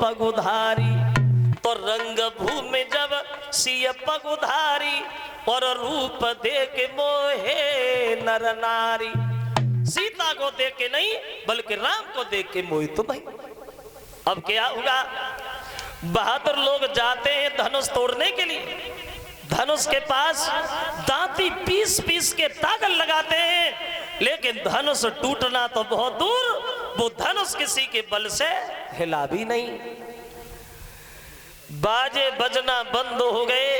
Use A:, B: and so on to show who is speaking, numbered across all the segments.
A: पगुधारी, तो रंग भूमि जब सिय पगुधारी, और रूप देख मोहे नर नारी। सीता को देख के नहीं बल्कि राम को देख के मोहित तो भाई। अब क्या होगा, बहादुर लोग जाते हैं धनुष तोड़ने के लिए, धनुष के पास दांती पीस पीस के ताकत लगाते हैं, लेकिन धनुष टूटना तो बहुत दूर, वो धनुष किसी के बल से हिला भी नहीं। बाजे बजना बंद हो गए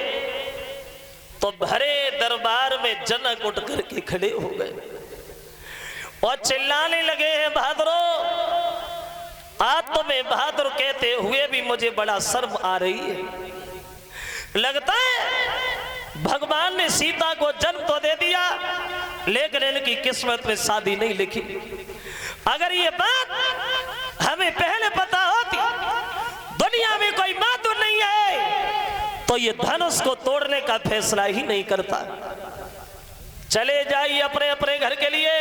A: तो भरे दरबार में जनक उठ करके खड़े हो गए और चिल्लाने लगे हैं, बहादुरों, आज तुम्हें बहादुर कहते हुए भी मुझे बड़ा शर्म आ रही है। लगता है भगवान ने सीता को जन्म तो दे दिया, लेकिन इनकी किस्मत में शादी नहीं लिखी। अगर ये बात हमें पहले पता होती, दुनिया में कोई बहादुर नहीं है, तो ये धनुष को तोड़ने का फैसला ही नहीं करता। चले जाइए अपने अपने घर के लिए।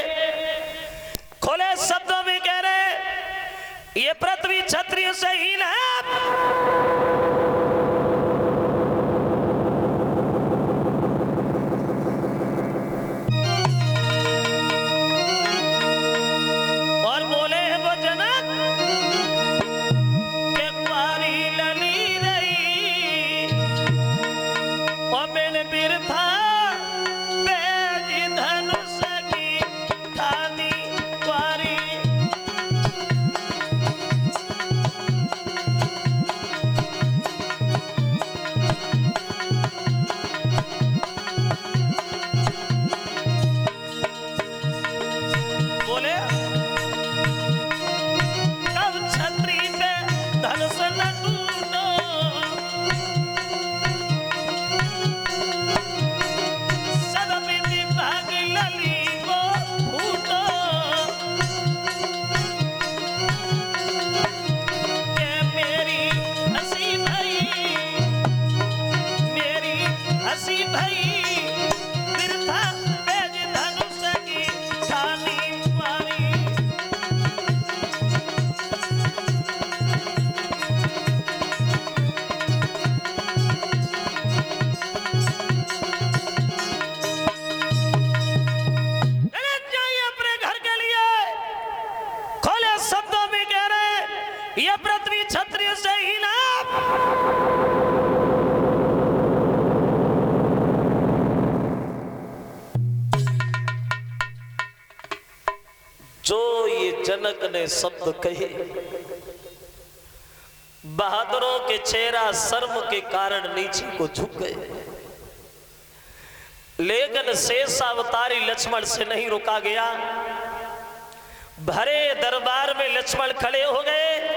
A: खुले शब्दों में कह रहे, ये पृथ्वी क्षत्रिय से हीन है। ये पृथ्वी क्षत्रिय से हीन है। जो ये जनक ने शब्द कहे, बहादुरों के चेहरा शर्म के कारण नीचे को झुक गए, लेकिन शेष अवतारी लक्ष्मण से नहीं रुका गया। भरे दरबार में लक्ष्मण खड़े हो गए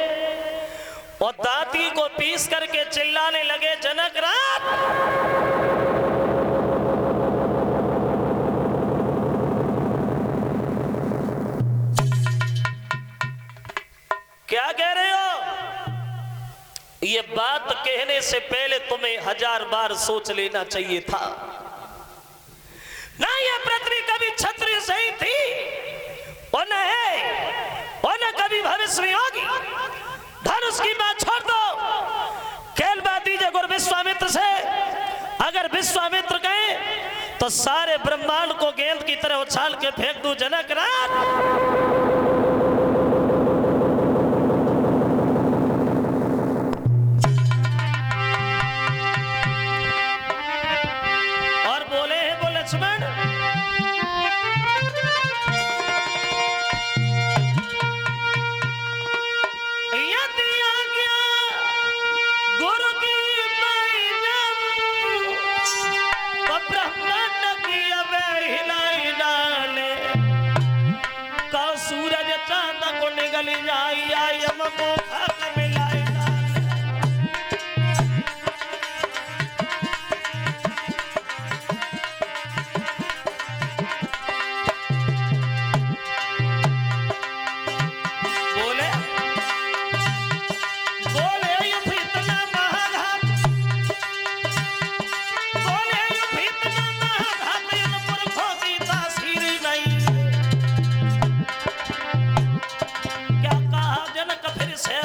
A: और दांती को पीस करके चिल्लाने लगे, जनक राज, क्या कह रहे हो? ये बात कहने से पहले तुम्हें 1000 बार सोच लेना चाहिए था। ना ये पृथ्वी कभी क्षत्रिय सही थी और न है और न कभी भविष्य में होगी। धनुष की बात छोड़ दो, खेल बात दीजिए गुरु विश्वामित्र से। अगर विश्वामित्र गए तो सारे ब्रह्मांड को गेंद की तरह उछाल के फेंक दूं जनक राज।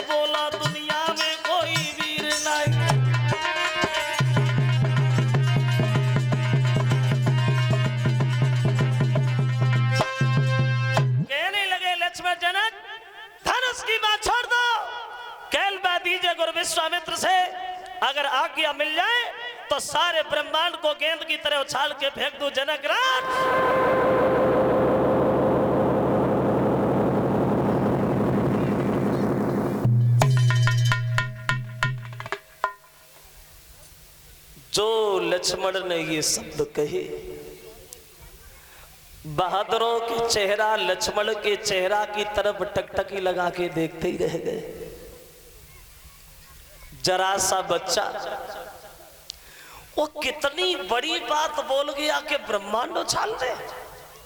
A: बोला दुनिया में की बात छोड़ दो, कहलवा दीजिए गुरु विश्वामित्र से, अगर आज्ञा मिल जाए तो सारे ब्रह्मांड को गेंद की तरह उछाल के फेंक दूं जनकराज। जो लक्ष्मण ने ये शब्द कहे, बहादुरों के चेहरा लक्ष्मण के चेहरा की तरफ टकटकी लगा के देखते ही रह गए। जरा सा बच्चा वो कितनी बड़ी बात बोल गया कि ब्रह्मांड उछाल दे,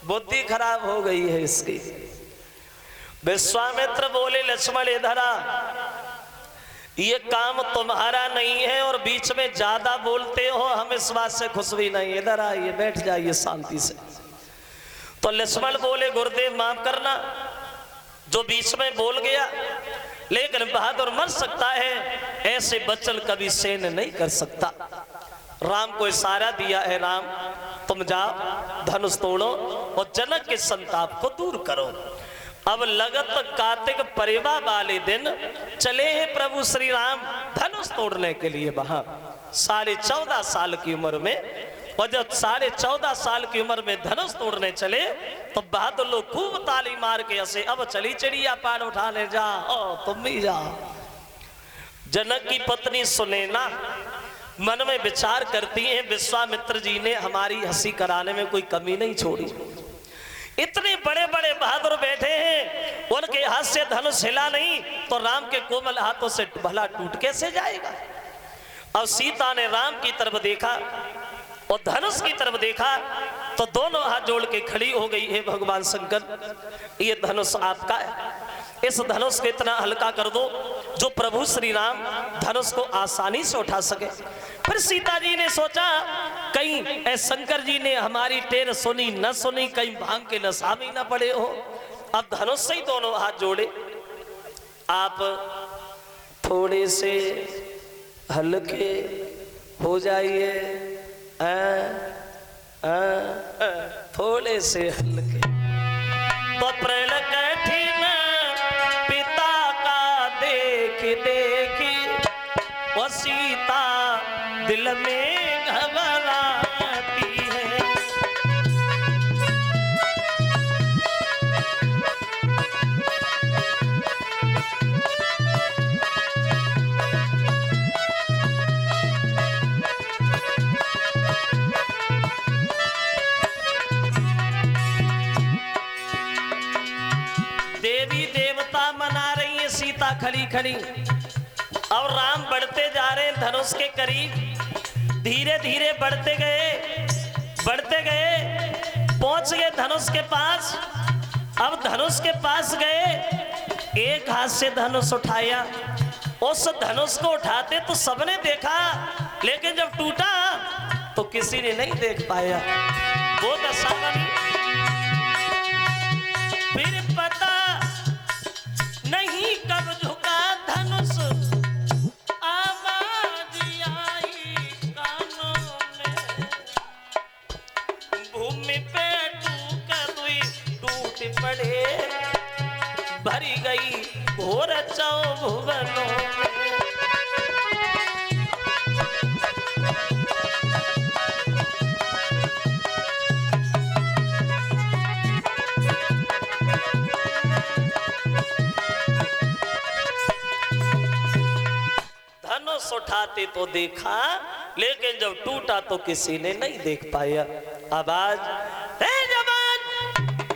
A: बुद्धि खराब हो गई है इसकी। विश्वामित्र बोले लक्ष्मण इधर आ, ये काम तुम्हारा नहीं है और बीच में ज्यादा बोलते हो, हम इस बात से खुश भी नहीं। इधर आइए, बैठ जाइए शांति से। तो लक्ष्मण बोले गुरुदेव माफ करना, जो बीच में बोल गया, लेकिन बहादुर मर सकता है, ऐसे वचन कभी सहन नहीं कर सकता। राम को इशारा दिया है, राम तुम जाओ धनुष तोड़ो और जनक के संताप को दूर करो। अब लगत कार्तिक परिवा वाले दिन चले हैं प्रभु श्री राम धनुष तोड़ने के लिए वहां। 14.5 साल की उम्र में, और जब 14.5 साल की उम्र में धनुष तोड़ने चले तो बहादुर लोग खूब ताली मार के हंसे। अब चली चिड़िया पार उठाने जा, तुम भी जाओ। जनक की पत्नी सुनैना मन में विचार करती हैं, विश्वामित्र जी ने हमारी हंसी कराने में कोई कमी नहीं छोड़ी। इतने बड़े बड़े बहादुर बैठे हैं, उनके हाथ से धनुष हिला नहीं तो राम के कोमल हाथों से भला टूट कैसे जाएगा। अब सीता ने राम की तरफ देखा और धनुष की तरफ देखा तो दोनों हाथ जोड़ के खड़ी हो गई है, भगवान शंकर ये धनुष आपका है, इस धनुष को इतना हल्का कर दो जो प्रभु श्री राम धनुष को आसानी से उठा सके। फिर सीता जी ने सोचा कहीं शंकर जी ने हमारी टेर सुनी न सुनी, कहीं भांग के नशा में न पड़े हो। अब धनुष से ही दोनों हाथ जोड़े, आप थोड़े से हल्के हो जाइए, थोड़े से हल्के। तो प्रण कठिन पिता का देख देखी, वो सीता दिल में घबराती है। देवी देवता मना रही है सीता खड़ी खड़ी, और राम बढ़ते जा रहे हैं धनुष के करीब। धीरे धीरे बढ़ते गए, पहुंच गए धनुष के पास। अब धनुष के पास गए, एक हाथ से धनुष उठाया, उस धनुष को उठाते तो सबने देखा, लेकिन जब टूटा तो किसी ने नहीं देख पाया। वो दशा बनी, फिर पता नहीं कब झुका धनुष, आवाज आई कानों में, भूमि पे टूट पड़े, भरी गई घोर चौभुवनों में। उठाते तो देखा, लेकिन जब टूटा तो किसी ने नहीं देख पाया। आवाज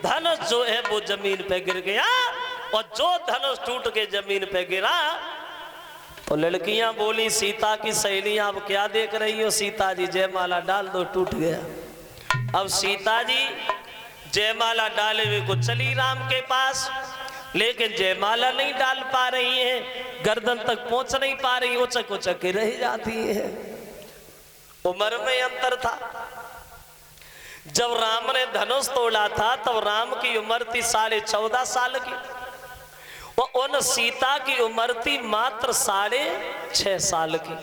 A: धनुष जो है वो जमीन पे गिर गया, और जो धनुष टूट के जमीन पे गिरा तो लड़कियां बोली सीता की सहेलियां अब क्या देख रही हो, सीता जी जयमाला डाल दो, टूट गया। अब सीता जी जयमाला डाले हुए को चली राम के पास, लेकिन जयमाला नहीं डाल पा रही है, गर्दन तक पहुंच नहीं पा रही, उचक उचक के रह जाती है। उम्र में अंतर था, जब राम ने धनुष तोड़ा था तब राम की उम्र थी 14.5 साल की, और उन सीता की उम्र थी मात्र 6.5 साल की।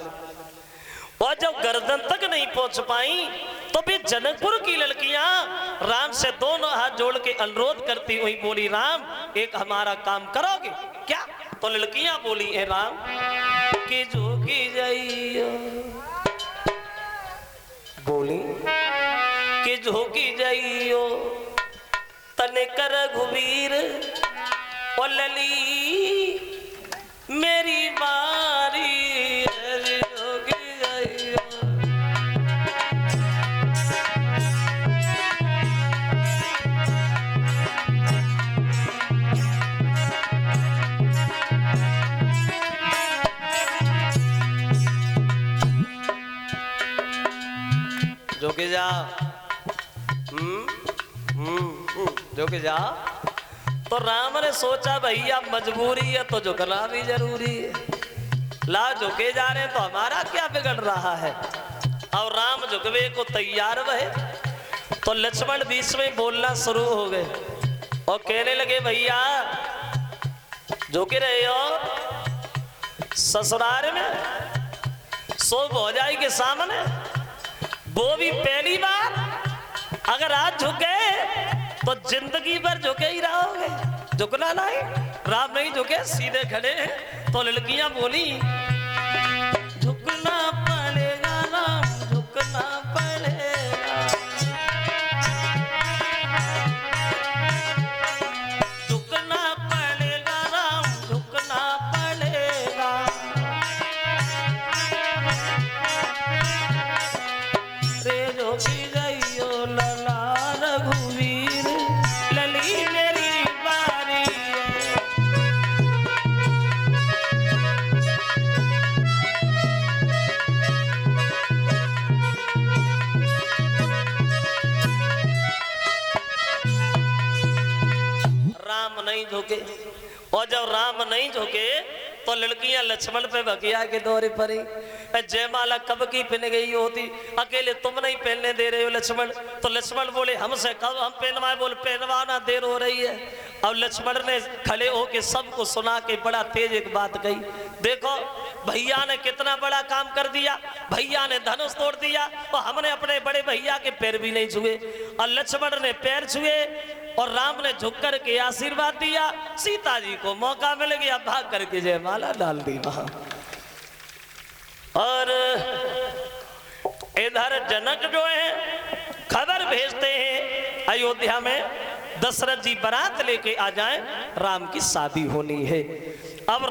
A: और जब गर्दन तक नहीं पहुंच पाई तो भी जनकपुर की लड़कियां राम से दोनों हाथ जोड़ के अनुरोध करती हुई बोली, राम एक हमारा काम करोगे क्या? तो लड़कियां बोली ए राम कि झोंकी जाइयो, बोली कि झोंकी जाइयो तने कर घुबीर ओ लली मेरी बारी झोंकी जाइयो। झोंके जा झोंके जा। तो राम ने सोचा भैया मजबूरी है तो झुकना भी जरूरी है, ला झुके जा रहे तो हमारा क्या बिगड़ रहा है। और राम झुकवे को तैयार रहे तो लक्ष्मण बीच में बोलना शुरू हो गए और कहने लगे भैया झुके रहे हो ससुराल में शोभ हो जाएगी सामने, वो भी पहली बार। अगर आज झुके तो जिंदगी भर झुके ही रहोगे, झुकना नहीं। राम नहीं झुके सीधे खड़े हैं। तो लड़कियां बोली झुकना पड़ेगा राम झुकना पड़ेगा, झुकना पड़ेगा राम झुकना पड़ेगा। रे झोंकी जाइयो लला रघुवीर लली मेरी बारी है। राम नहीं झुके और जब राम नहीं झुके तो लड़कियां लक्ष्मण पे बकिया के दौरे पर ही जयमाला कब की पहन गई होती, अकेले तुम नहीं पहनने दे रहे हो लक्ष्मण। तो लक्ष्मण बोले हमसे कब हम पहनवाए, बोले पहनवाना देर हो रही है। अब लक्ष्मण ने खड़े होके सबको सुना के बड़ा तेज एक बात कही, देखो भैया ने कितना बड़ा काम कर दिया, भैया ने धनुष तोड़ दिया और हमने अपने बड़े भैया के पैर भी नहीं छुए। और लक्ष्मण ने पैर छुए और राम ने झुक कर के आशीर्वाद दिया। सीता जी को मौका मिल गया, भाग करके जयमाला डाल दी वहां। और इधर जनक जो है खबर भेजते हैं अयोध्या में दशरथ जी बारात लेके आ जाएं, राम की शादी होनी है। अब